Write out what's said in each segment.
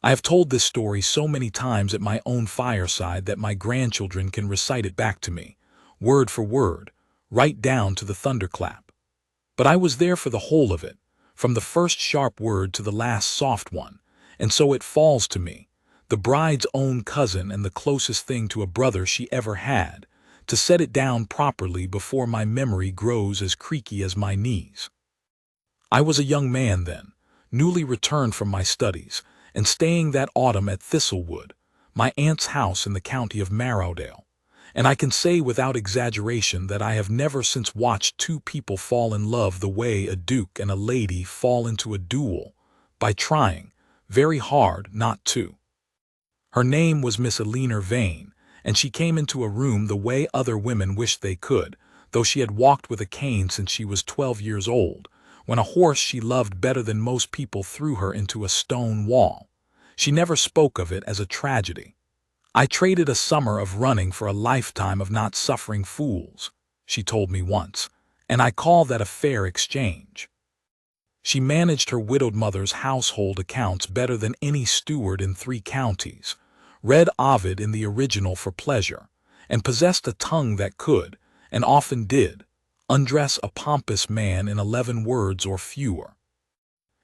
I have told this story so many times at my own fireside that my grandchildren can recite it back to me, word for word, right down to the thunderclap. But I was there for the whole of it, from the first sharp word to the last soft one, and so it falls to me, the bride's own cousin and the closest thing to a brother she ever had, to set it down properly before my memory grows as creaky as my knees. I was a young man then, newly returned from my studies, and staying that autumn at Thistlewood, my aunt's house in the county of Marrowdale, and I can say without exaggeration that I have never since watched two people fall in love the way a duke and a lady fall into a duel, by trying, very hard, not to. Her name was Miss Eleanor Vane, and she came into a room the way other women wished they could, though she had walked with a cane since she was 12 years old, when a horse she loved better than most people threw her into a stone wall. She never spoke of it as a tragedy. "I traded a summer of running for a lifetime of not suffering fools," she told me once, "and I call that a fair exchange." She managed her widowed mother's household accounts better than any steward in 3 counties, read Ovid in the original for pleasure, and possessed a tongue that could, and often did, undress a pompous man in 11 words or fewer.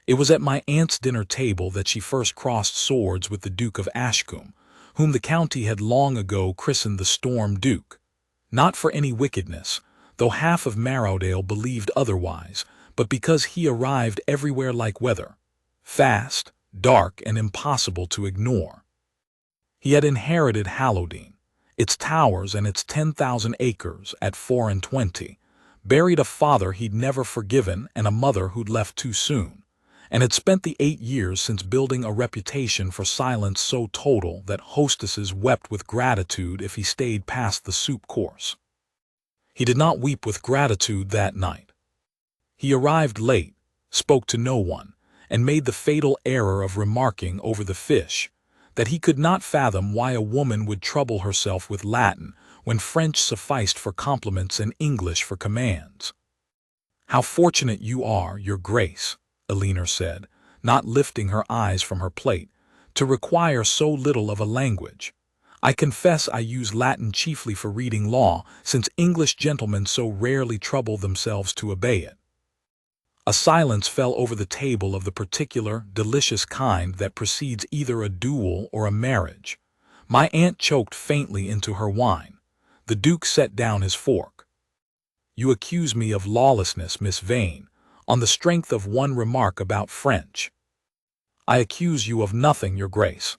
It was at my aunt's dinner table that she first crossed swords with the Duke of Ashcombe, whom the county had long ago christened the Storm Duke, not for any wickedness, though half of Marrowdale believed otherwise, but because he arrived everywhere like weather, fast, dark, and impossible to ignore. He had inherited Hallowdene, its towers and its 10,000 acres at 24, buried a father he'd never forgiven and a mother who'd left too soon, and had spent the 8 years since building a reputation for silence so total that hostesses wept with gratitude if he stayed past the soup course. He did not weep with gratitude that night. He arrived late, spoke to no one, and made the fatal error of remarking over the fish that he could not fathom why a woman would trouble herself with Latin when French sufficed for compliments and English for commands. "How fortunate you are, your grace," Eleanor said, not lifting her eyes from her plate, "to require so little of a language. I confess I use Latin chiefly for reading law, since English gentlemen so rarely trouble themselves to obey it." A silence fell over the table of the particular, delicious kind that precedes either a duel or a marriage. My aunt choked faintly into her wine. The Duke set down his fork. "You accuse me of lawlessness, Miss Vane, on the strength of one remark about French." "I accuse you of nothing, your grace.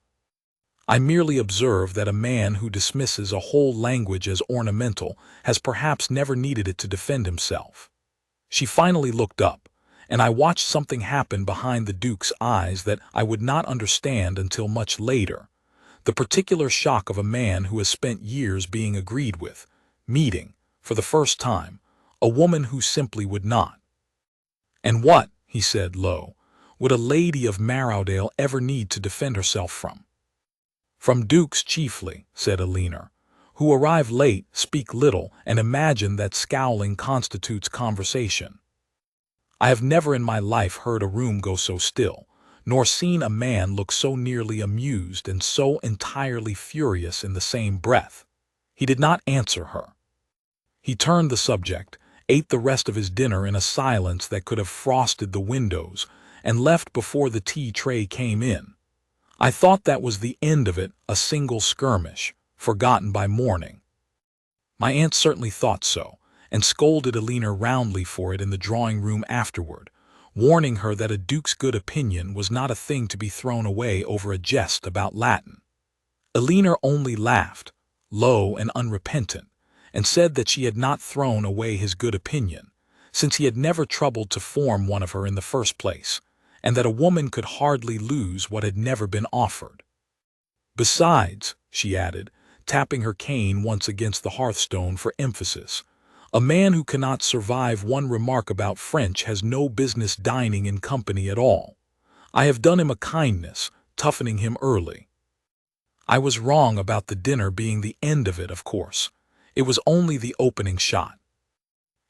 I merely observe that a man who dismisses a whole language as ornamental has perhaps never needed it to defend himself." She finally looked up, and I watched something happen behind the Duke's eyes that I would not understand until much later, the particular shock of a man who has spent years being agreed with, meeting, for the first time, a woman who simply would not. "And what," he said low, "would a lady of Marrowdale ever need to defend herself from?" "From dukes chiefly," said Eleanor, "who arrive late, speak little, and imagine that scowling constitutes conversation. I have never in my life heard a room go so still, nor seen a man look so nearly amused and so entirely furious in the same breath." He did not answer her. He turned the subject, ate the rest of his dinner in a silence that could have frosted the windows, and left before the tea tray came in. I thought that was the end of it, a single skirmish, forgotten by morning. My aunt certainly thought so, and scolded Eleanor roundly for it in the drawing-room afterward, warning her that a duke's good opinion was not a thing to be thrown away over a jest about Latin. Eleanor only laughed, low and unrepentant, and said that she had not thrown away his good opinion, since he had never troubled to form one of her in the first place, and that a woman could hardly lose what had never been offered. "Besides," she added, tapping her cane once against the hearthstone for emphasis, "a man who cannot survive one remark about French has no business dining in company at all. I have done him a kindness, toughening him early. I was wrong about the dinner being the end of it, of course. It was only the opening shot."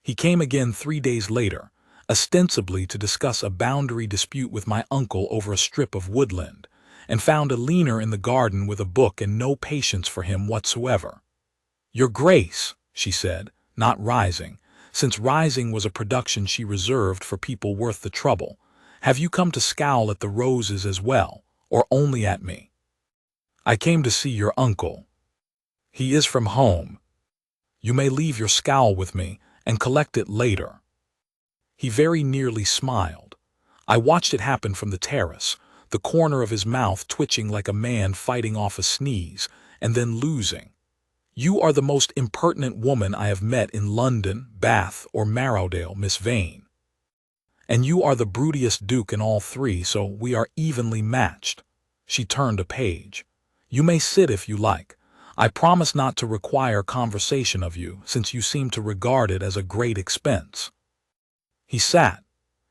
He came again 3 days later, ostensibly to discuss a boundary dispute with my uncle over a strip of woodland, and found a leaner in the garden with a book and no patience for him whatsoever. "Your Grace," she said, not rising, since rising was a production she reserved for people worth the trouble, "have you come to scowl at the roses as well, or only at me?" "I came to see your uncle. He is from home. You may leave your scowl with me and collect it later." He very nearly smiled. I watched it happen from the terrace, the corner of his mouth twitching like a man fighting off a sneeze, and then losing. "You are the most impertinent woman I have met in London, Bath, or Marrowdale, Miss Vane. And you are the brutiest duke in all three, so we are evenly matched." She turned a page. "You may sit if you like. I promise not to require conversation of you, since you seem to regard it as a great expense." He sat.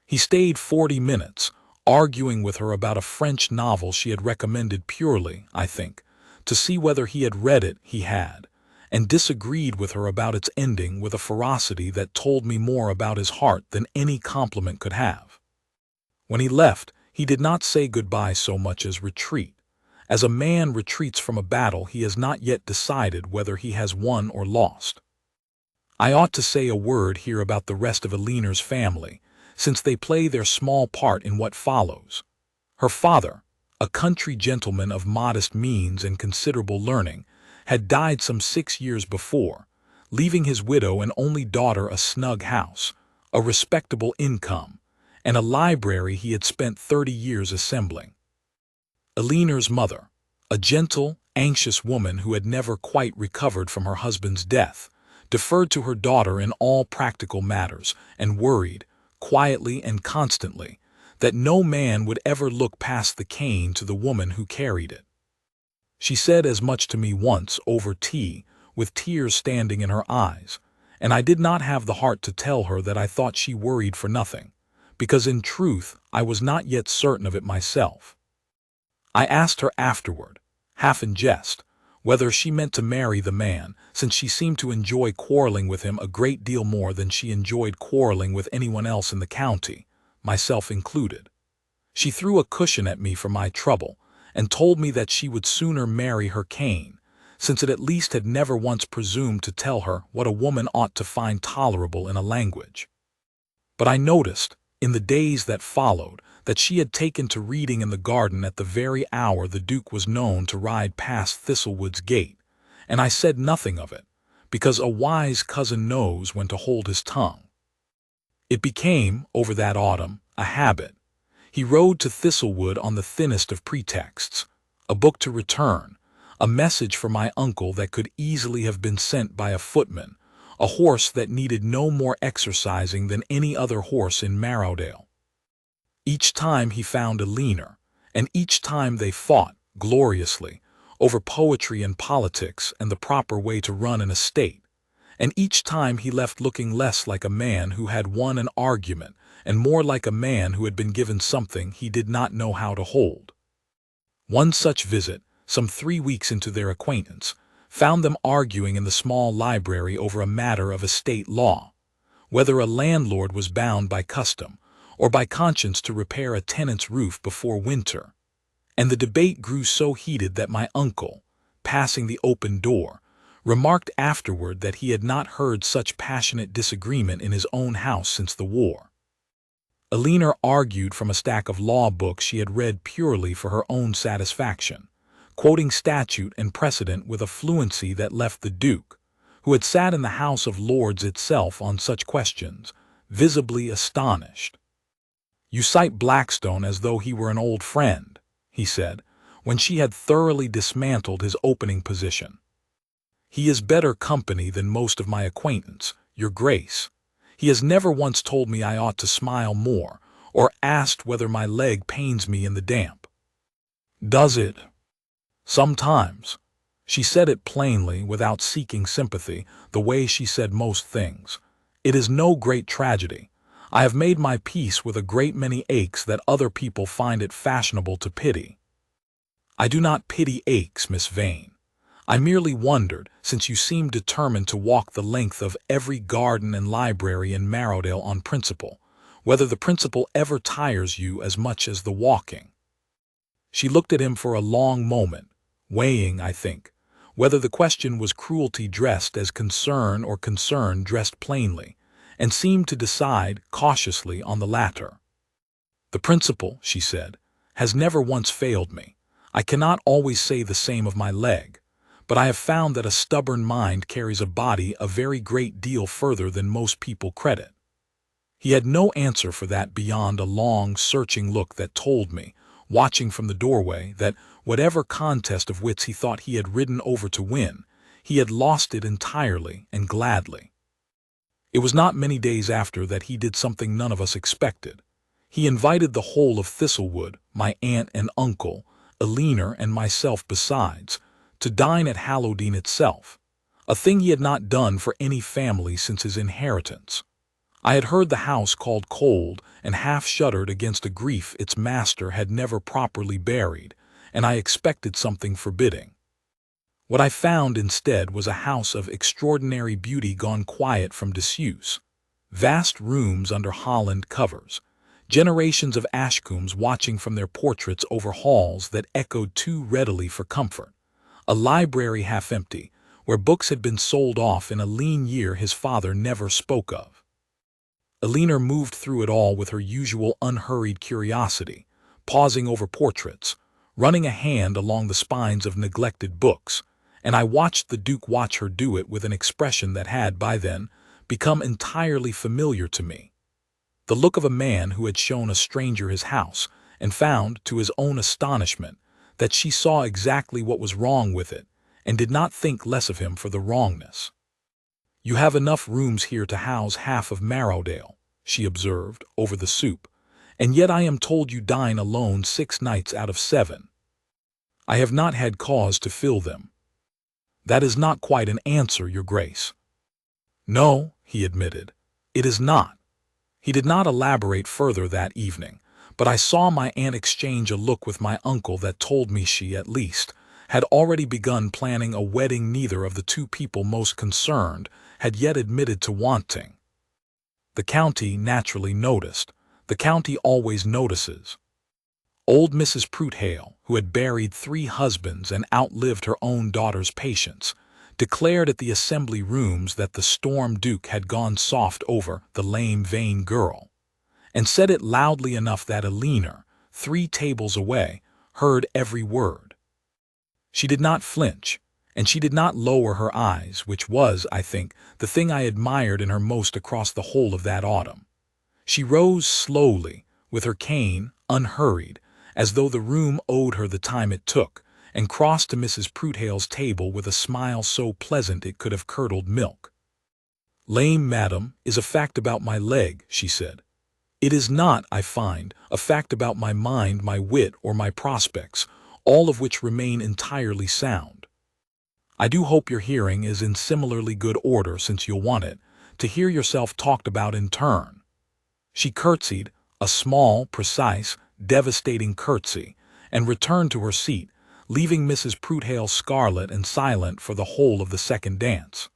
He stayed 40 minutes, arguing with her about a French novel she had recommended purely, I think, to see whether he had read it. He had, and disagreed with her about its ending with a ferocity that told me more about his heart than any compliment could have. When he left, he did not say goodbye so much as retreat. As a man retreats from a battle he has not yet decided whether he has won or lost. I ought to say a word here about the rest of Eleanor's family, since they play their small part in what follows. Her father, a country gentleman of modest means and considerable learning, had died some 6 years before, leaving his widow and only daughter a snug house, a respectable income, and a library he had spent 30 years assembling. Eleanor's mother, a gentle, anxious woman who had never quite recovered from her husband's death, deferred to her daughter in all practical matters and worried, quietly and constantly, that no man would ever look past the cane to the woman who carried it. She said as much to me once over tea, with tears standing in her eyes, and I did not have the heart to tell her that I thought she worried for nothing, because in truth I was not yet certain of it myself. I asked her afterward, half in jest, whether she meant to marry the man, since she seemed to enjoy quarreling with him a great deal more than she enjoyed quarreling with anyone else in the county, myself included. She threw a cushion at me for my trouble, and told me that she would sooner marry her Cain, since it at least had never once presumed to tell her what a woman ought to find tolerable in a language. But I noticed, in the days that followed, that she had taken to reading in the garden at the very hour the Duke was known to ride past Thistlewood's gate, and I said nothing of it, because a wise cousin knows when to hold his tongue. It became, over that autumn, a habit. He rode to Thistlewood on the thinnest of pretexts, a book to return, a message for my uncle that could easily have been sent by a footman, a horse that needed no more exercising than any other horse in Marrowdale. Each time he found a leaner, and each time they fought, gloriously, over poetry and politics and the proper way to run an estate, and each time he left looking less like a man who had won an argument and more like a man who had been given something he did not know how to hold. One such visit, some 3 weeks into their acquaintance, found them arguing in the small library over a matter of estate law, whether a landlord was bound by custom or by conscience to repair a tenant's roof before winter, and the debate grew so heated that my uncle, passing the open door, remarked afterward that he had not heard such passionate disagreement in his own house since the war. Eleanor argued from a stack of law books she had read purely for her own satisfaction, quoting statute and precedent with a fluency that left the Duke, who had sat in the House of Lords itself on such questions, visibly astonished. "You cite Blackstone as though he were an old friend," he said, when she had thoroughly dismantled his opening position. "He is better company than most of my acquaintance, Your Grace. He has never once told me I ought to smile more, or asked whether my leg pains me in the damp." "Does it?" "Sometimes." She said it plainly, without seeking sympathy, the way she said most things. "It is no great tragedy. I have made my peace with a great many aches that other people find it fashionable to pity." "I do not pity aches, Miss Vane. I merely wondered, since you seem determined to walk the length of every garden and library in Marrowdale on principle, whether the principle ever tires you as much as the walking." She looked at him for a long moment, weighing, I think, whether the question was cruelty dressed as concern or concern dressed plainly, and seemed to decide cautiously on the latter. "The principle," she said, "has never once failed me. I cannot always say the same of my leg, but I have found that a stubborn mind carries a body a very great deal further than most people credit." He had no answer for that beyond a long, searching look that told me, watching from the doorway, that whatever contest of wits he thought he had ridden over to win, he had lost it entirely and gladly. It was not many days after that he did something none of us expected. He invited the whole of Thistlewood, my aunt and uncle, Eleanor and myself besides, to dine at Hallowdene itself, a thing he had not done for any family since his inheritance. I had heard the house called cold and half shuddered against a grief its master had never properly buried, and I expected something forbidding. What I found instead was a house of extraordinary beauty gone quiet from disuse, vast rooms under Holland covers, generations of Ashcombs watching from their portraits over halls that echoed too readily for comfort, a library half empty, where books had been sold off in a lean year his father never spoke of. Eleanor moved through it all with her usual unhurried curiosity, pausing over portraits, running a hand along the spines of neglected books, and I watched the Duke watch her do it with an expression that had, by then, become entirely familiar to me. The look of a man who had shown a stranger his house and found, to his own astonishment, that she saw exactly what was wrong with it and did not think less of him for the wrongness. "You have enough rooms here to house half of Marrowdale," she observed, over the soup, "and yet I am told you dine alone 6 nights out of 7. I have not had cause to fill them." "That is not quite an answer, Your Grace." "No," he admitted, "it is not." He did not elaborate further that evening, but I saw my aunt exchange a look with my uncle that told me she, at least, had already begun planning a wedding neither of the two people most concerned had yet admitted to wanting. The county naturally noticed. The county always notices. Old Mrs. Prudhale, who had buried 3 husbands and outlived her own daughter's patience, declared at the assembly rooms that the Storm Duke had gone soft over the lame, vain girl, and said it loudly enough that Eleanor, 3 tables away, heard every word. She did not flinch, and she did not lower her eyes, which was, I think, the thing I admired in her most across the whole of that autumn. She rose slowly, with her cane, unhurried, as though the room owed her the time it took, and crossed to Mrs. Prudhale's table with a smile so pleasant it could have curdled milk. "Lame, madam, is a fact about my leg," she said. "It is not, I find, a fact about my mind, my wit, or my prospects, all of which remain entirely sound. I do hope your hearing is in similarly good order, since you'll want it, to hear yourself talked about in turn." She curtsied, a small, precise, devastating curtsy, and returned to her seat, leaving Mrs. Prudhale scarlet and silent for the whole of the second dance.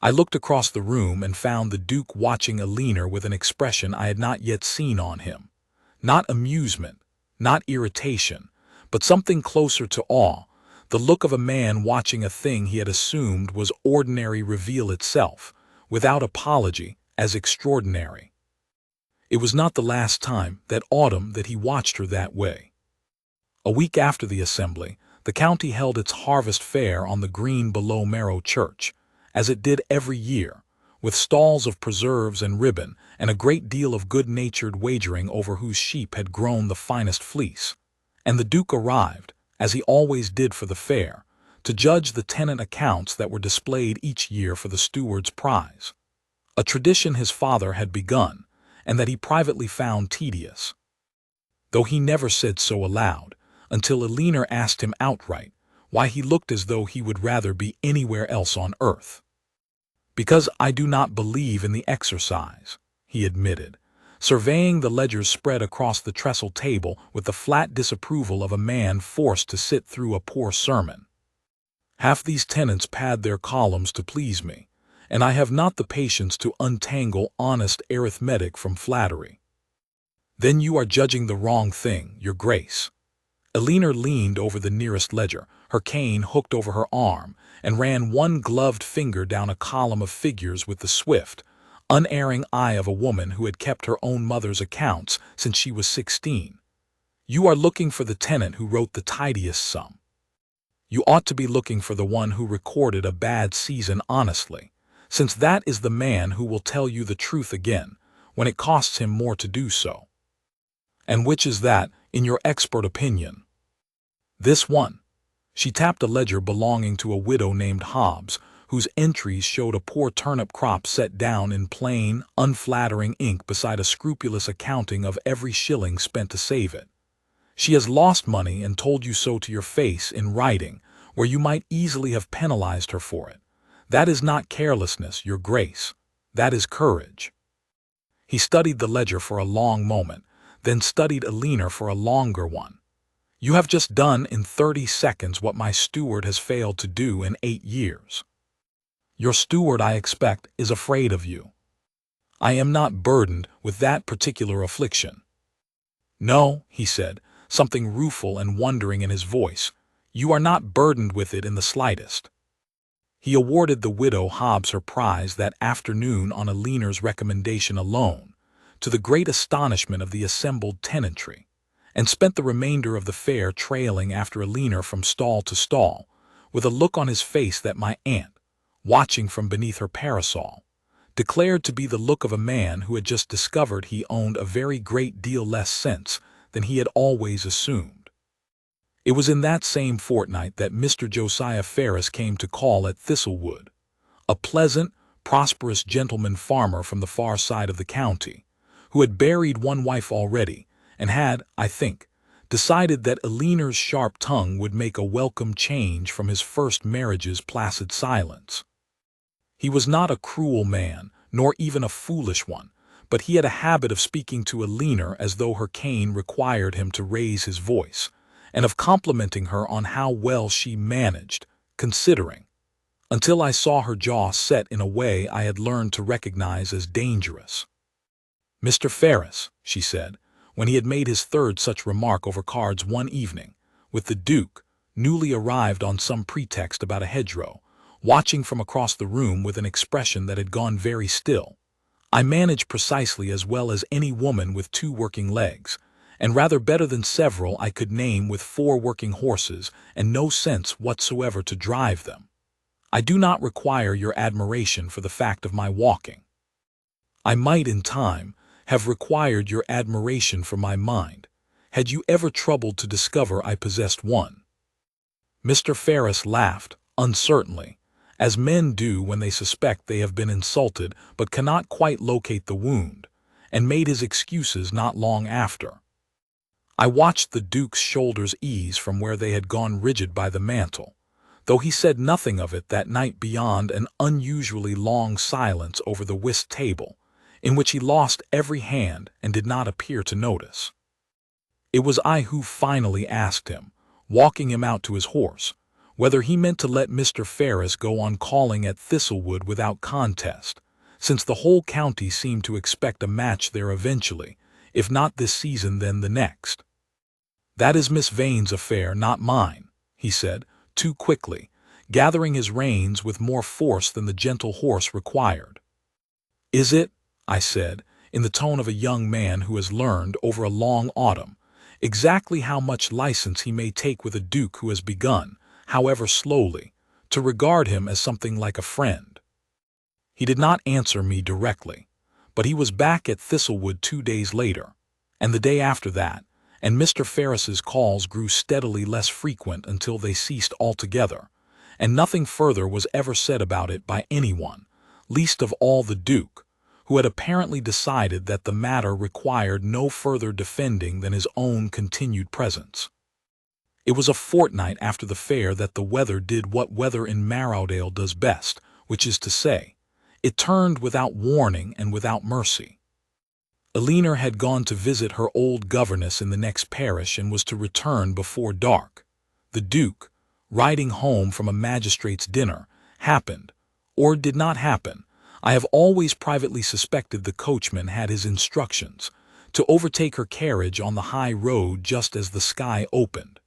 I looked across the room and found the Duke watching Eleanor with an expression I had not yet seen on him. Not amusement, not irritation, but something closer to awe, the look of a man watching a thing he had assumed was ordinary reveal itself, without apology, as extraordinary. It was not the last time, that autumn, that he watched her that way. A week after the assembly, the county held its harvest fair on the green below Marrow Church, as it did every year, with stalls of preserves and ribbon, and a great deal of good-natured wagering over whose sheep had grown the finest fleece. And the Duke arrived, as he always did for the fair, to judge the tenant accounts that were displayed each year for the steward's prize, a tradition his father had begun, and that he privately found tedious, though he never said so aloud, until Eleanor asked him outright why he looked as though he would rather be anywhere else on earth. "Because I do not believe in the exercise," he admitted, surveying the ledgers spread across the trestle table with the flat disapproval of a man forced to sit through a poor sermon. "Half these tenants pad their columns to please me, and I have not the patience to untangle honest arithmetic from flattery." "Then you are judging the wrong thing, Your Grace." Elena leaned over the nearest ledger, her cane hooked over her arm, and ran one gloved finger down a column of figures with the swift, unerring eye of a woman who had kept her own mother's accounts since she was 16. You are looking for the tenant who wrote the tidiest sum. You ought to be looking for the one who recorded a bad season honestly, since that is the man who will tell you the truth again, when it costs him more to do so. And which is that, in your expert opinion? This one. She tapped a ledger belonging to a widow named Hobbs, whose entries showed a poor turnip crop set down in plain, unflattering ink beside a scrupulous accounting of every shilling spent to save it. She has lost money and told you so to your face in writing, where you might easily have penalized her for it. That is not carelessness, your grace. That is courage. He studied the ledger for a long moment, then studied Elena for a longer one. You have just done in 30 seconds what my steward has failed to do in 8 years. Your steward, I expect, is afraid of you. I am not burdened with that particular affliction. No, he said, something rueful and wondering in his voice. You are not burdened with it in the slightest. He awarded the widow Hobbs her prize that afternoon on Elena's recommendation alone, to the great astonishment of the assembled tenantry, and spent the remainder of the fare trailing after Elena from stall to stall, with a look on his face that my aunt, watching from beneath her parasol, declared to be the look of a man who had just discovered he owned a very great deal less sense than he had always assumed. It was in that same fortnight that Mr. Josiah Ferris came to call at Thistlewood, a pleasant, prosperous gentleman farmer from the far side of the county, who had buried one wife already, and had, I think, decided that Elena's sharp tongue would make a welcome change from his first marriage's placid silence. He was not a cruel man, nor even a foolish one, but he had a habit of speaking to Elena as though her cane required him to raise his voice, and of complimenting her on how well she managed, considering, until I saw her jaw set in a way I had learned to recognize as dangerous. Mr. Ferris, she said, when he had made his third such remark over cards one evening, with the Duke, newly arrived on some pretext about a hedgerow, watching from across the room with an expression that had gone very still. I manage precisely as well as any woman with 2 working legs, and rather better than several I could name with 4 working horses and no sense whatsoever to drive them. I do not require your admiration for the fact of my walking. I might, in time, have required your admiration for my mind, had you ever troubled to discover I possessed one. Mr. Ferris laughed, uncertainly, as men do when they suspect they have been insulted but cannot quite locate the wound, and made his excuses not long after. I watched the Duke's shoulders ease from where they had gone rigid by the mantel, though he said nothing of it that night beyond an unusually long silence over the whist table, in which he lost every hand and did not appear to notice. It was I who finally asked him, walking him out to his horse, whether he meant to let Mr. Ferris go on calling at Thistlewood without contest, since the whole county seemed to expect a match there eventually, if not this season then the next. That is Miss Vane's affair, not mine, he said, too quickly, gathering his reins with more force than the gentle horse required. Is it? I said, in the tone of a young man who has learned, over a long autumn, exactly how much license he may take with a duke who has begun, however slowly, to regard him as something like a friend. He did not answer me directly, but he was back at Thistlewood 2 days later, and the day after that, and Mr. Ferris's calls grew steadily less frequent until they ceased altogether, and nothing further was ever said about it by anyone, least of all the Duke, who had apparently decided that the matter required no further defending than his own continued presence. It was a fortnight after the fair that the weather did what weather in Marrowdale does best, which is to say, it turned without warning and without mercy. Elena had gone to visit her old governess in the next parish and was to return before dark. The Duke, riding home from a magistrate's dinner, happened, or did not happen, I have always privately suspected the coachman had his instructions, to overtake her carriage on the high road just as the sky opened.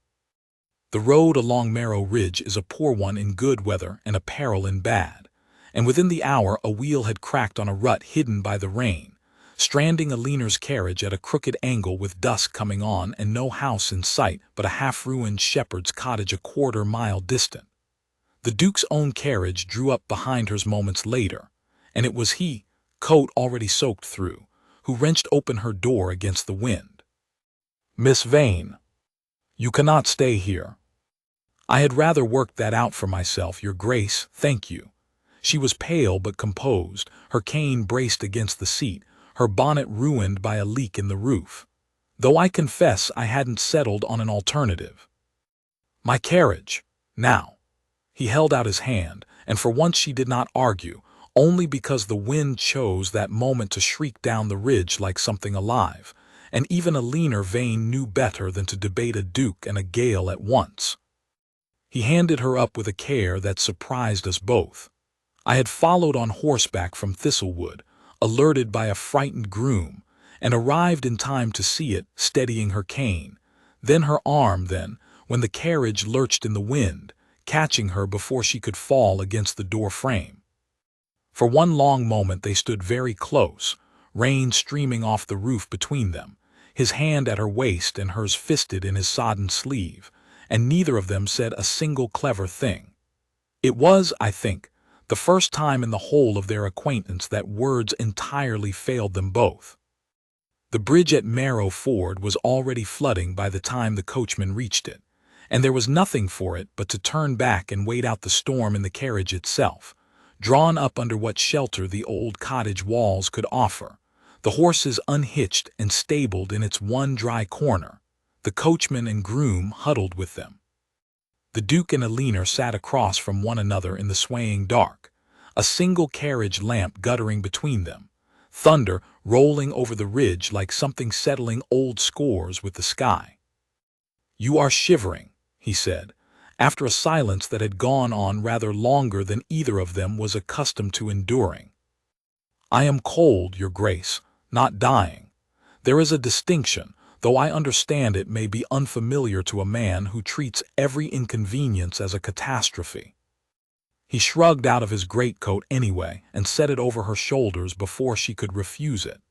The road along Marrow Ridge is a poor one in good weather and a peril in bad, and within the hour a wheel had cracked on a rut hidden by the rain, stranding Aliner's carriage at a crooked angle with dusk coming on and no house in sight but a half-ruined shepherd's cottage a quarter-mile distant. The Duke's own carriage drew up behind hers moments later, and it was he, coat already soaked through, who wrenched open her door against the wind. "Miss Vane, you cannot stay here." "I had rather worked that out for myself, your grace, thank you." She was pale but composed, her cane braced against the seat, her bonnet ruined by a leak in the roof. "Though I confess I hadn't settled on an alternative." "My carriage, now." He held out his hand, and for once she did not argue, only because the wind chose that moment to shriek down the ridge like something alive, and even Aliner Vane knew better than to debate a duke and a gale at once. He handed her up with a care that surprised us both. I had followed on horseback from Thistlewood, alerted by a frightened groom, and arrived in time to see it, steadying her cane, then her arm then, when the carriage lurched in the wind, catching her before she could fall against the door frame. For one long moment they stood very close, rain streaming off the roof between them, his hand at her waist and hers fisted in his sodden sleeve, and neither of them said a single clever thing. It was, I think, the first time in the whole of their acquaintance that words entirely failed them both. The bridge at Marrow Ford was already flooding by the time the coachman reached it, and there was nothing for it but to turn back and wait out the storm in the carriage itself, drawn up under what shelter the old cottage walls could offer, the horses unhitched and stabled in its one dry corner, the coachman and groom huddled with them. The Duke and Aliner sat across from one another in the swaying dark, a single carriage lamp guttering between them, thunder rolling over the ridge like something settling old scores with the sky. "You are shivering," he said, after a silence that had gone on rather longer than either of them was accustomed to enduring. "I am cold, your grace, not dying. There is a distinction, though I understand it may be unfamiliar to a man who treats every inconvenience as a catastrophe." He shrugged out of his greatcoat anyway and set it over her shoulders before she could refuse it,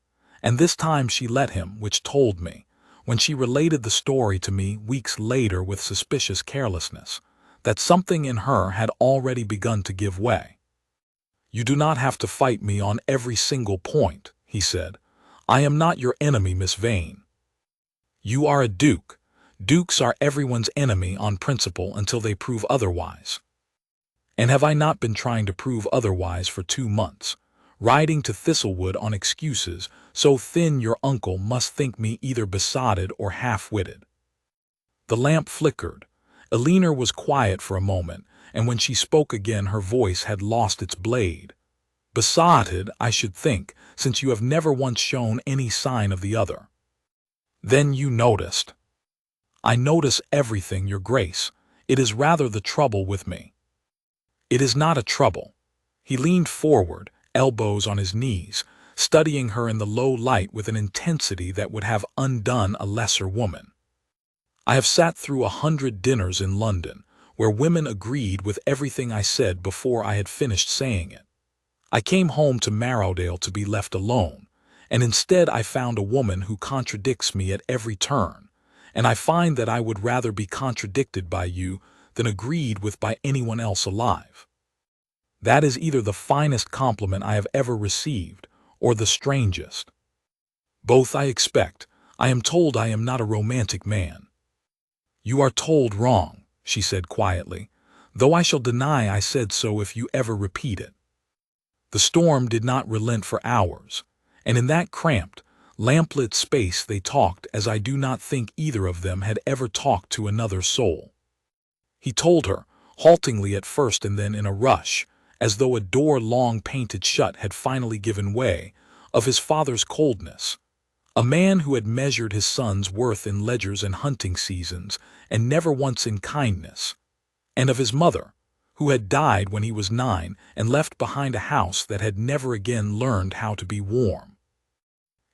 and this time she let him, which told me, when she related the story to me weeks later with suspicious carelessness, that something in her had already begun to give way. "You do not have to fight me on every single point," he said. "I am not your enemy, Miss Vane. You are a duke. Dukes are everyone's enemy on principle until they prove otherwise. And have I not been trying to prove otherwise for 2 months, riding to Thistlewood on excuses so thin your uncle must think me either besotted or half-witted?" The lamp flickered. Aliner was quiet for a moment, and when she spoke again her voice had lost its blade. "Besotted, I should think, since you have never once shown any sign of the other." "Then you noticed." "I notice everything, your grace. It is rather the trouble with me." "It is not a trouble." He leaned forward, elbows on his knees, studying her in the low light with an intensity that would have undone a lesser woman. "I have sat through 100 dinners in London, where women agreed with everything I said before I had finished saying it. I came home to Marrowdale to be left alone, and instead I found a woman who contradicts me at every turn, and I find that I would rather be contradicted by you than agreed with by anyone else alive. That is either the finest compliment I have ever received, or the strangest. Both, I expect. I am told I am not a romantic man." "You are told wrong," she said quietly, "though I shall deny I said so if you ever repeat it." The storm did not relent for hours, and in that cramped, lamplit space they talked as I do not think either of them had ever talked to another soul. He told her, haltingly at first and then in a rush, as though a door long painted shut had finally given way, of his father's coldness, a man who had measured his son's worth in ledgers and hunting seasons, and never once in kindness, and of his mother, who had died when he was 9 and left behind a house that had never again learned how to be warm.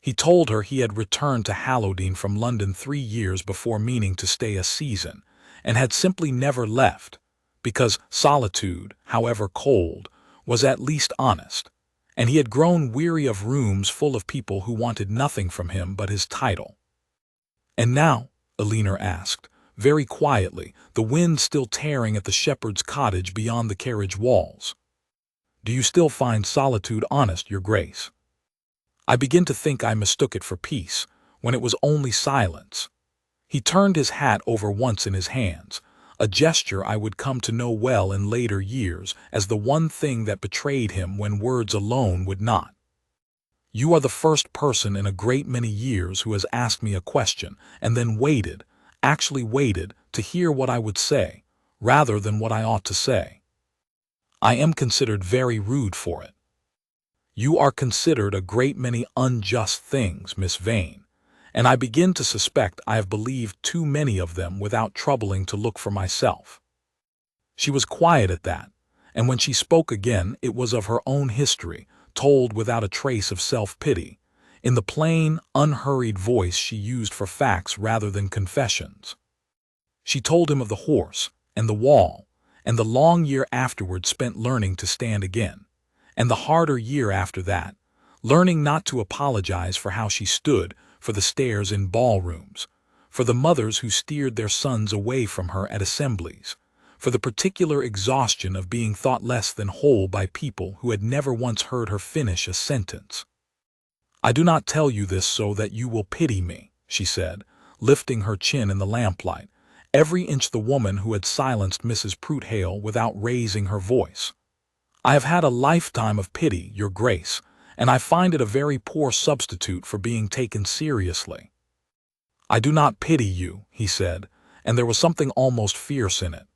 He told her he had returned to Hallowdene from London 3 years before meaning to stay a season, and had simply never left, because solitude, however cold, was at least honest, and he had grown weary of rooms full of people who wanted nothing from him but his title. "And now," Elinor asked, very quietly, the wind still tearing at the shepherd's cottage beyond the carriage walls, "do you still find solitude honest, your grace?" I begin to think I mistook it for peace, when it was only silence. He turned his hat over once in his hands, a gesture I would come to know well in later years as the one thing that betrayed him when words alone would not. "You are the first person in a great many years who has asked me a question and then waited, actually waited, to hear what I would say, rather than what I ought to say. I am considered very rude for it." "You are considered a great many unjust things, Miss Vane, and I begin to suspect I have believed too many of them without troubling to look for myself." She was quiet at that, and when she spoke again it was of her own history, told without a trace of self-pity, in the plain, unhurried voice she used for facts rather than confessions. She told him of the horse, and the wall, and the long year afterward spent learning to stand again, and the harder year after that, learning not to apologize for how she stood, for the stares in ballrooms, for the mothers who steered their sons away from her at assemblies, for the particular exhaustion of being thought less than whole by people who had never once heard her finish a sentence. "I do not tell you this so that you will pity me," she said, lifting her chin in the lamplight, every inch the woman who had silenced Mrs. Prudhale without raising her voice. "I have had a lifetime of pity, your grace, and I find it a very poor substitute for being taken seriously." "I do not pity you," he said, and there was something almost fierce in it.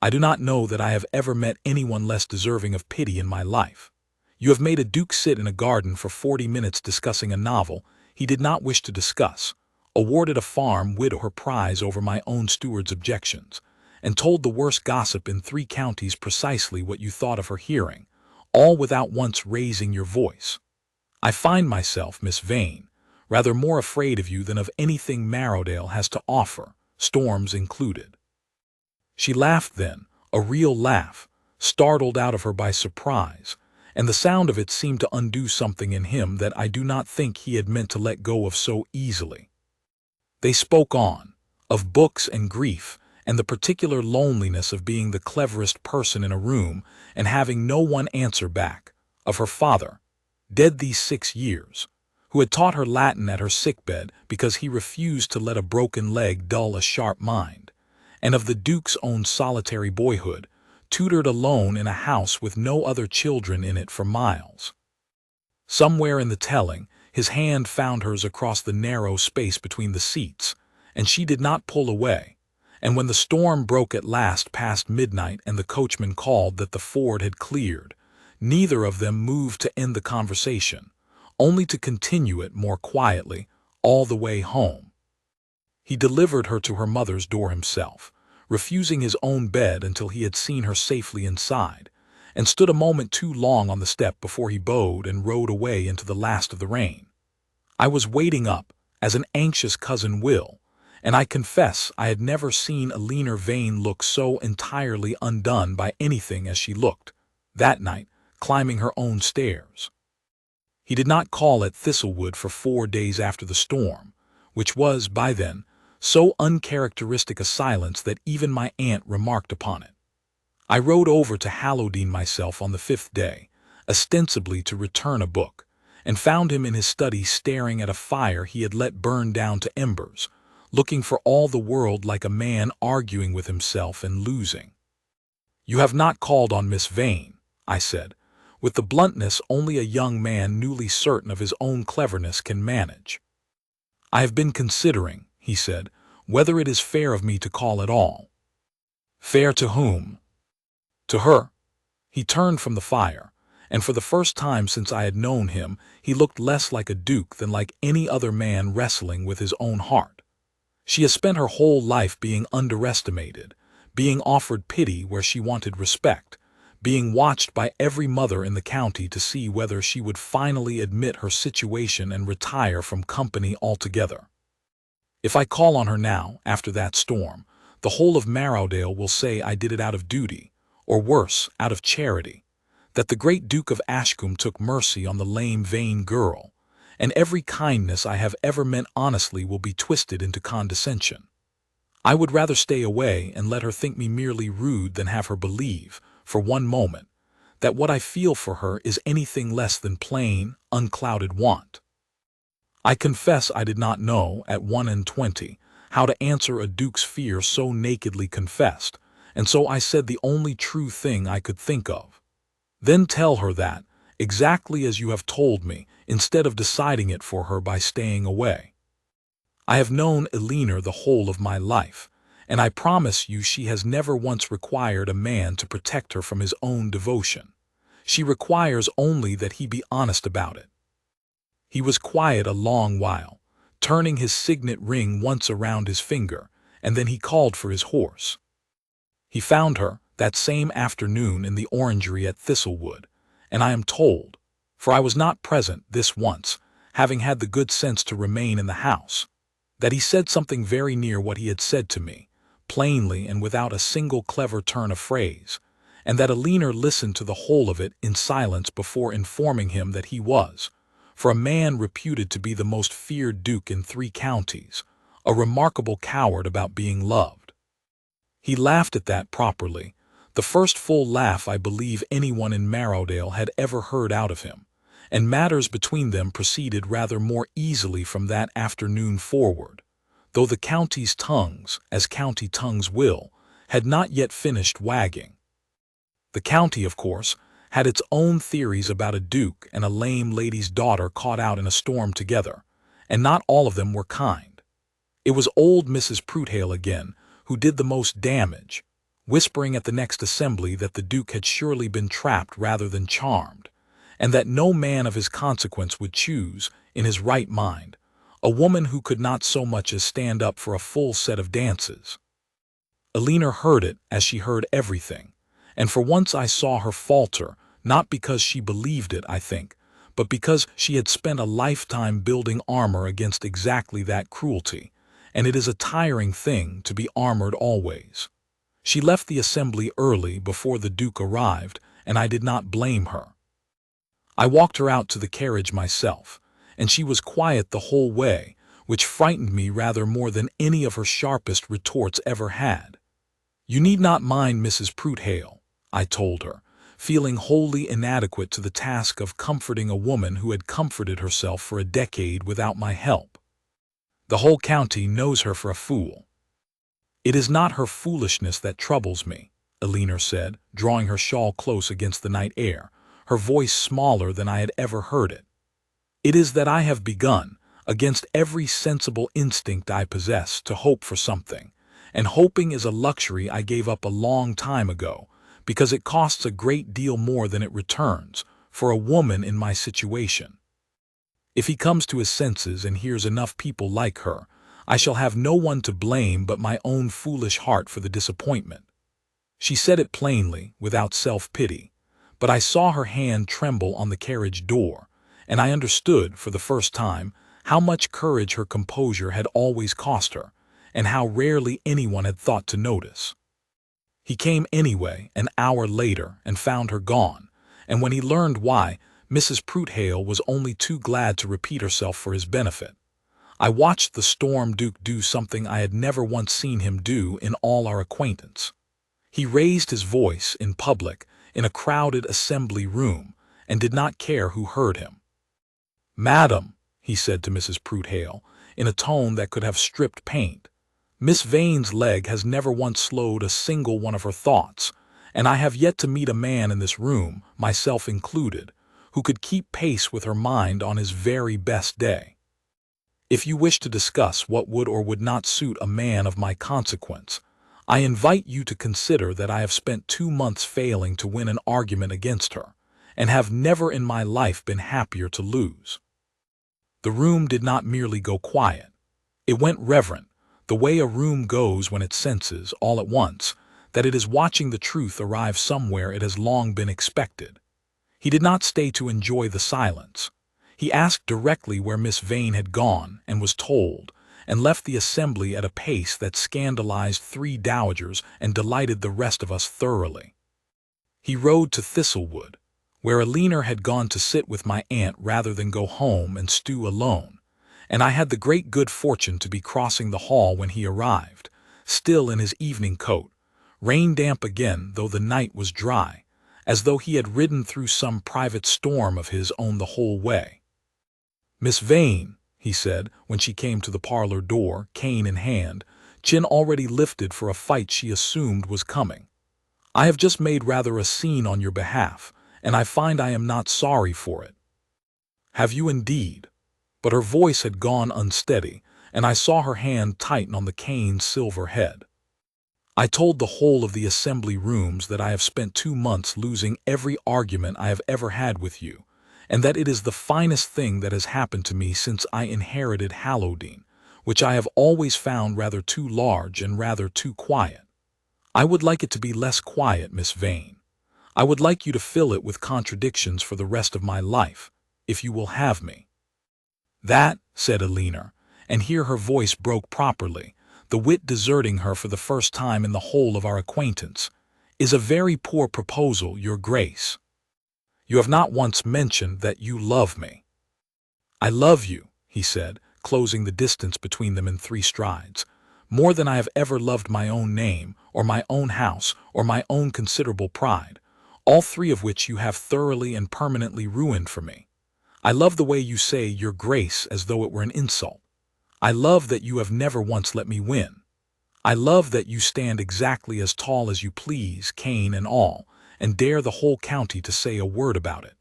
"I do not know that I have ever met anyone less deserving of pity in my life. You have made a duke sit in a garden for 40 minutes discussing a novel he did not wish to discuss, awarded a farm widow her prize over my own steward's objections, and told the worst gossip in 3 counties precisely what you thought of her hearing, all without once raising your voice. I find myself, Miss Vane, rather more afraid of you than of anything Marrowdale has to offer, storms included." She laughed then, a real laugh, startled out of her by surprise, and the sound of it seemed to undo something in him that I do not think he had meant to let go of so easily. They spoke on, of books and grief, and the particular loneliness of being the cleverest person in a room and having no one answer back, of her father, dead these 6 years, who had taught her Latin at her sickbed because he refused to let a broken leg dull a sharp mind, and of the Duke's own solitary boyhood, tutored alone in a house with no other children in it for miles. Somewhere in the telling, his hand found hers across the narrow space between the seats, and she did not pull away, and when the storm broke at last past midnight and the coachman called that the ford had cleared, neither of them moved to end the conversation, only to continue it more quietly all the way home. He delivered her to her mother's door himself, refusing his own bed until he had seen her safely inside, and stood a moment too long on the step before he bowed and rode away into the last of the rain. I was waiting up, as an anxious cousin will, and I confess I had never seen Elinor Vane look so entirely undone by anything as she looked, that night, climbing her own stairs. He did not call at Thistlewood for 4 days after the storm, which was, by then, so uncharacteristic a silence that even my aunt remarked upon it. I rode over to Hallowdene myself on the 5th day, ostensibly to return a book, and found him in his study staring at a fire he had let burn down to embers, looking for all the world like a man arguing with himself and losing. "You have not called on Miss Vane," I said, with the bluntness only a young man newly certain of his own cleverness can manage. "I have been considering," he said, "whether it is fair of me to call at all." "Fair to whom?" "To her." He turned from the fire, and for the first time since I had known him he looked less like a duke than like any other man wrestling with his own heart. "She has spent her whole life being underestimated, being offered pity where she wanted respect, being watched by every mother in the county to see whether she would finally admit her situation and retire from company altogether. If I call on her now, after that storm, The whole of Marrowdale will say I did it out of duty, or worse, out of charity, that the great Duke of Ashcombe took mercy on the lame, vain girl, and every kindness I have ever meant honestly will be twisted into condescension. I would rather stay away and let her think me merely rude than have her believe, for one moment, that what I feel for her is anything less than plain, unclouded want. I confess I did not know, at 21, how to answer a duke's fear so nakedly confessed, and so I said the only true thing I could think of. Then tell her that, exactly as you have told me, instead of deciding it for her by staying away. I have known Eleanor the whole of my life, and I promise you she has never once required a man to protect her from his own devotion. She requires only that he be honest about it. He was quiet a long while, turning his signet ring once around his finger, and then he called for his horse. He found her that same afternoon in the orangery at Thistlewood, and I am told, for I was not present this once, having had the good sense to remain in the house, that he said something very near what he had said to me, plainly and without a single clever turn of phrase, and that Eleanor listened to the whole of it in silence before informing him that he was, for a man reputed to be the most feared duke in 3 counties, a remarkable coward about being loved. He laughed at that properly, the first full laugh I believe anyone in Marrowdale had ever heard out of him, and matters between them proceeded rather more easily from that afternoon forward, though the county's tongues, as county tongues will, had not yet finished wagging. The county, of course, had its own theories about a duke and a lame lady's daughter caught out in a storm together, and not all of them were kind. It was old Mrs. Prudhale again who did the most damage, whispering at the next assembly that the duke had surely been trapped rather than charmed, and that no man of his consequence would choose, in his right mind, a woman who could not so much as stand up for a full set of dances. Eleanor heard it as she heard everything, and for once I saw her falter, not because she believed it, I think, but because she had spent a lifetime building armor against exactly that cruelty, and it is a tiring thing to be armored always. She left the assembly early before the Duke arrived, and I did not blame her. I walked her out to the carriage myself, and she was quiet the whole way, which frightened me rather more than any of her sharpest retorts ever had. "You need not mind Mrs. Prudhale," I told her, feeling wholly inadequate to the task of comforting a woman who had comforted herself for a decade without my help. "The whole county knows her for a fool." "It is not her foolishness that troubles me," Eleanor said, drawing her shawl close against the night air, her voice smaller than I had ever heard it. "It is that I have begun, against every sensible instinct I possess, to hope for something, and hoping is a luxury I gave up a long time ago, because it costs a great deal more than it returns, for a woman in my situation. If he comes to his senses and hears enough people like her, I shall have no one to blame but my own foolish heart for the disappointment." She said it plainly, without self-pity, but I saw her hand tremble on the carriage door, and I understood, for the first time, how much courage her composure had always cost her, and how rarely anyone had thought to notice. He came anyway an hour later and found her gone, and when he learned why, Mrs. Prudhale was only too glad to repeat herself for his benefit. I watched the Storm Duke do something I had never once seen him do in all our acquaintance. He raised his voice in public in a crowded assembly room and did not care who heard him. "Madam," he said to Mrs. Prudhale, in a tone that could have stripped paint, "Miss Vane's leg has never once slowed a single one of her thoughts, and I have yet to meet a man in this room, myself included, who could keep pace with her mind on his very best day. If you wish to discuss what would or would not suit a man of my consequence, I invite you to consider that I have spent 2 months failing to win an argument against her, and have never in my life been happier to lose." The room did not merely go quiet. It went reverent, the way a room goes when it senses, all at once, that it is watching the truth arrive somewhere it has long been expected. He did not stay to enjoy the silence. He asked directly where Miss Vane had gone, and was told, and left the assembly at a pace that scandalized 3 dowagers and delighted the rest of us thoroughly. He rode to Thistlewood, where Alina had gone to sit with my aunt rather than go home and stew alone, and I had the great good fortune to be crossing the hall when he arrived, still in his evening coat, rain-damp again though the night was dry, as though he had ridden through some private storm of his own the whole way. "Miss Vane," he said, when she came to the parlor door, cane in hand, chin already lifted for a fight she assumed was coming, "I have just made rather a scene on your behalf, and I find I am not sorry for it." "Have you indeed?" But her voice had gone unsteady, and I saw her hand tighten on the cane's silver head. "I told the whole of the assembly rooms that I have spent 2 months losing every argument I have ever had with you, and that it is the finest thing that has happened to me since I inherited Hallowdene, which I have always found rather too large and rather too quiet. I would like it to be less quiet, Miss Vane. I would like you to fill it with contradictions for the rest of my life, if you will have me." "That," said Alina, and here her voice broke properly, the wit deserting her for the first time in the whole of our acquaintance, "is a very poor proposal, your grace. You have not once mentioned that you love me." "I love you," he said, closing the distance between them in 3 strides, "more than I have ever loved my own name, or my own house, or my own considerable pride, all 3 of which you have thoroughly and permanently ruined for me. I love the way you say 'your grace' as though it were an insult. I love that you have never once let me win. I love that you stand exactly as tall as you please, cane and all, and dare the whole county to say a word about it.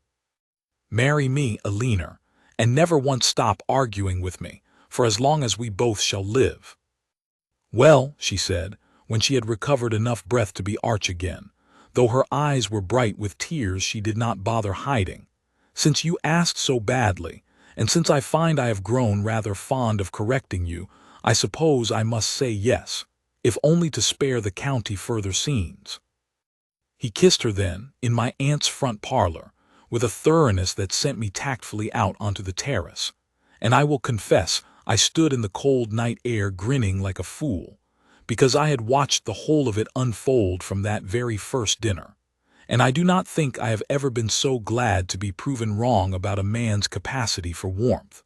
Marry me, Alina, and never once stop arguing with me, for as long as we both shall live." "Well," she said, when she had recovered enough breath to be arch again, though her eyes were bright with tears she did not bother hiding, "since you asked so badly, and since I find I have grown rather fond of correcting you, I suppose I must say yes, if only to spare the county further scenes." He kissed her then, in my aunt's front parlor, with a thoroughness that sent me tactfully out onto the terrace, and I will confess I stood in the cold night air grinning like a fool, because I had watched the whole of it unfold from that very first dinner, and I do not think I have ever been so glad to be proven wrong about a man's capacity for warmth.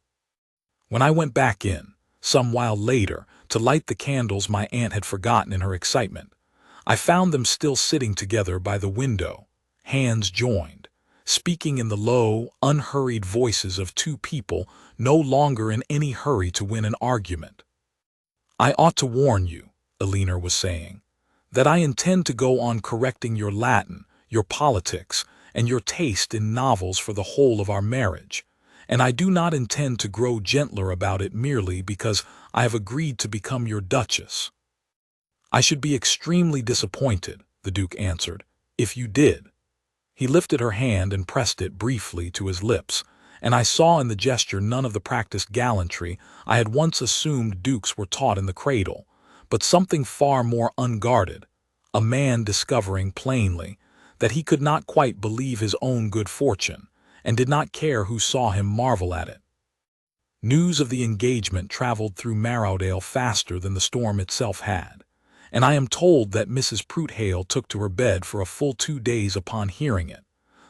When I went back in, some while later, to light the candles my aunt had forgotten in her excitement, I found them still sitting together by the window, hands joined, speaking in the low, unhurried voices of 2 people no longer in any hurry to win an argument. "I ought to warn you," Alina was saying, "that I intend to go on correcting your Latin, your politics, and your taste in novels for the whole of our marriage, and I do not intend to grow gentler about it merely because I have agreed to become your Duchess." "I should be extremely disappointed," the Duke answered, "if you did." He lifted her hand and pressed it briefly to his lips, and I saw in the gesture none of the practiced gallantry I had once assumed dukes were taught in the cradle, but something far more unguarded, a man discovering plainly that he could not quite believe his own good fortune, and did not care who saw him marvel at it. News of the engagement traveled through Marrowdale faster than the storm itself had, and I am told that Mrs. Prudhale took to her bed for a full 2 days upon hearing it,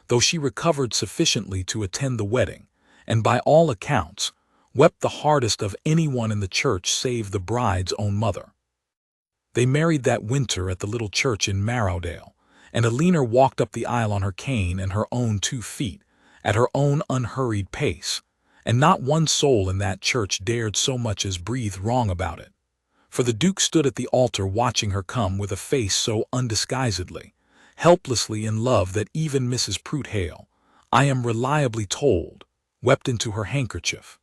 though she recovered sufficiently to attend the wedding, and by all accounts wept the hardest of anyone in the church save the bride's own mother. They married that winter at the little church in Marrowdale, and Alina walked up the aisle on her cane and her own 2 feet, at her own unhurried pace, and not one soul in that church dared so much as breathe wrong about it, for the Duke stood at the altar watching her come with a face so undisguisedly, helplessly in love that even Mrs. Prudhale, I am reliably told, wept into her handkerchief.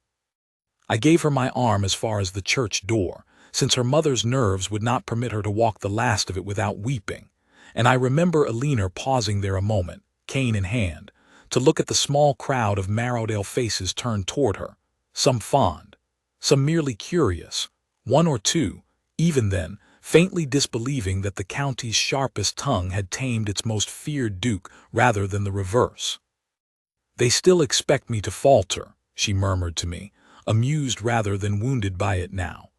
I gave her my arm as far as the church door, since her mother's nerves would not permit her to walk the last of it without weeping, and I remember Alina pausing there a moment, cane in hand, to look at the small crowd of Marrowdale faces turned toward her, some fond, some merely curious, 1 or 2, even then, faintly disbelieving that the county's sharpest tongue had tamed its most feared duke rather than the reverse. "They still expect me to falter," she murmured to me, amused rather than wounded by it now,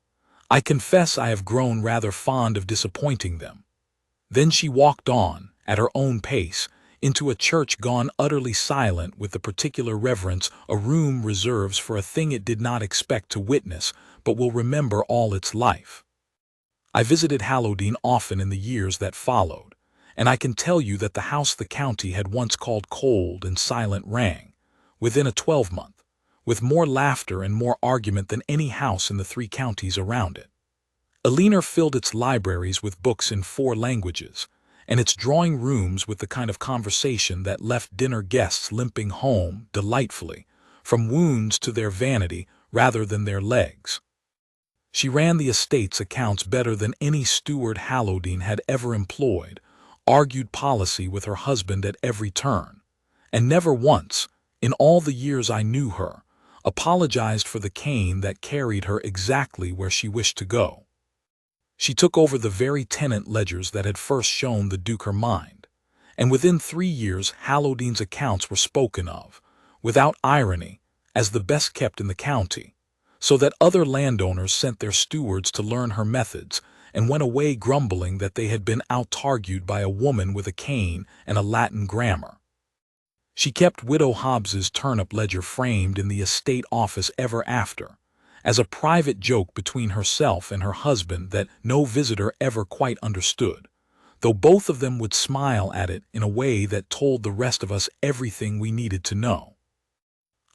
I confess I have grown rather fond of disappointing them." Then she walked on, at her own pace, into a church gone utterly silent with the particular reverence a room reserves for a thing it did not expect to witness, but will remember all its life. I visited Halloween often in the years that followed, and I can tell you that the house the county had once called cold and silent rang, within a 12-month, with more laughter and more argument than any house in the 3 counties around it. Alina filled its libraries with books in 4 languages, and its drawing rooms with the kind of conversation that left dinner guests limping home delightfully, from wounds to their vanity rather than their legs. She ran the estate's accounts better than any steward Halloween had ever employed, argued policy with her husband at every turn, and never once, in all the years I knew her, apologized for the cane that carried her exactly where she wished to go. She took over the very tenant ledgers that had first shown the Duke her mind, and within 3 years Halloween's accounts were spoken of, without irony, as the best kept in the county, so that other landowners sent their stewards to learn her methods and went away grumbling that they had been out-argued by a woman with a cane and a Latin grammar. She kept Widow Hobbs's turnip ledger framed in the estate office ever after, as a private joke between herself and her husband that no visitor ever quite understood, though both of them would smile at it in a way that told the rest of us everything we needed to know.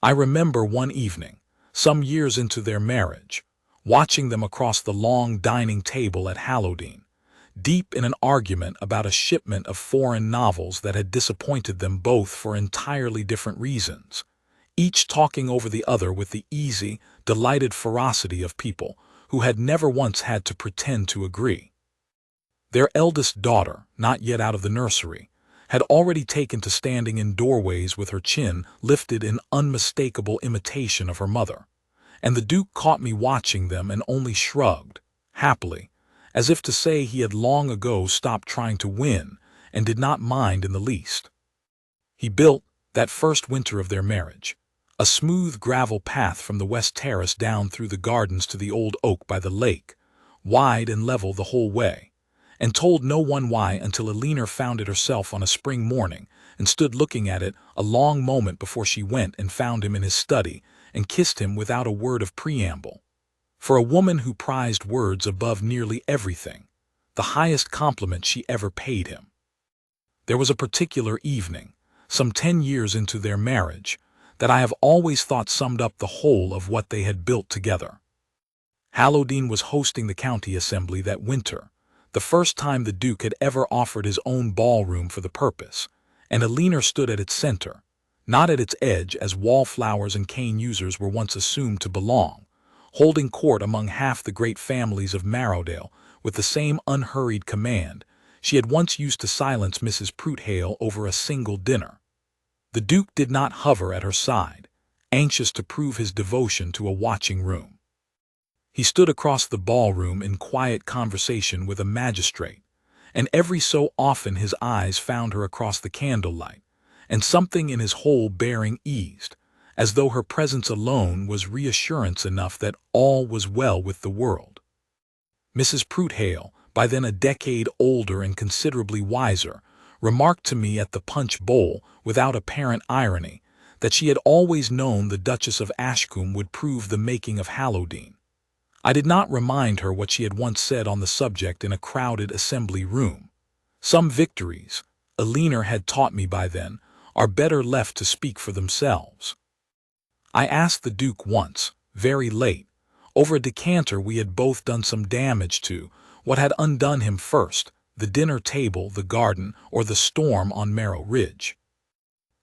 I remember one evening, some years into their marriage, watching them across the long dining table at Halloween, deep in an argument about a shipment of foreign novels that had disappointed them both for entirely different reasons, each talking over the other with the easy, delighted ferocity of people who had never once had to pretend to agree. Their eldest daughter, not yet out of the nursery, had already taken to standing in doorways with her chin lifted in unmistakable imitation of her mother, and the Duke caught me watching them and only shrugged, happily, as if to say he had long ago stopped trying to win and did not mind in the least. He built, that first winter of their marriage, a smooth gravel path from the west terrace down through the gardens to the old oak by the lake, wide and level the whole way, and told no one why until Alina found it herself on a spring morning and stood looking at it a long moment before she went and found him in his study and kissed him without a word of preamble. For a woman who prized words above nearly everything, the highest compliment she ever paid him. There was a particular evening, some 10 years into their marriage, that I have always thought summed up the whole of what they had built together. Halloween was hosting the county assembly that winter, the first time the Duke had ever offered his own ballroom for the purpose, and Alina stood at its center, not at its edge as wallflowers and cane users were once assumed to belong, holding court among half the great families of Marrowdale with the same unhurried command she had once used to silence Mrs. Prudhale over a single dinner. The Duke did not hover at her side, anxious to prove his devotion to a watching room. He stood across the ballroom in quiet conversation with a magistrate, and every so often his eyes found her across the candlelight, and something in his whole bearing eased, as though her presence alone was reassurance enough that all was well with the world. Mrs. Prudhale, by then a decade older and considerably wiser, remarked to me at the punch bowl, without apparent irony, that she had always known the Duchess of Ashcombe would prove the making of Halloween. I did not remind her what she had once said on the subject in a crowded assembly room. Some victories, Alina had taught me by then, are better left to speak for themselves. I asked the Duke once, very late, over a decanter we had both done some damage to, what had undone him first, the dinner table, the garden, or the storm on Marrow Ridge.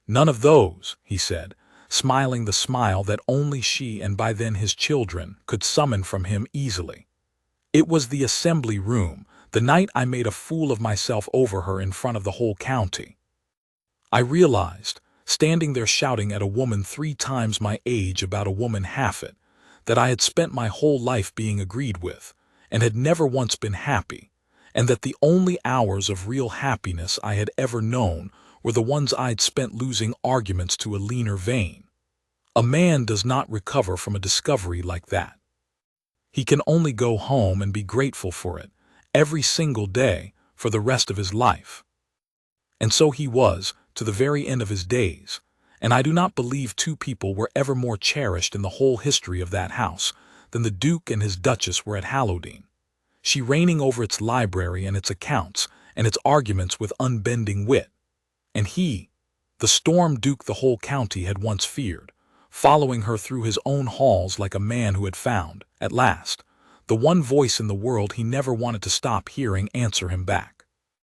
"None of those," he said, smiling the smile that only she and by then his children could summon from him easily. "It was the assembly room, the night I made a fool of myself over her in front of the whole county." I realized, standing there shouting at a woman 3 times my age about a woman half it, that I had spent my whole life being agreed with, and had never once been happy, and that the only hours of real happiness I had ever known were the ones I'd spent losing arguments to a leaner vein. A man does not recover from a discovery like that. He can only go home and be grateful for it, every single day, for the rest of his life. And so he was, to the very end of his days, and I do not believe two people were ever more cherished in the whole history of that house than the Duke and his Duchess were at Halloween, she reigning over its library and its accounts and its arguments with unbending wit, and he, the storm Duke the whole county had once feared, following her through his own halls like a man who had found, at last, the one voice in the world he never wanted to stop hearing answer him back.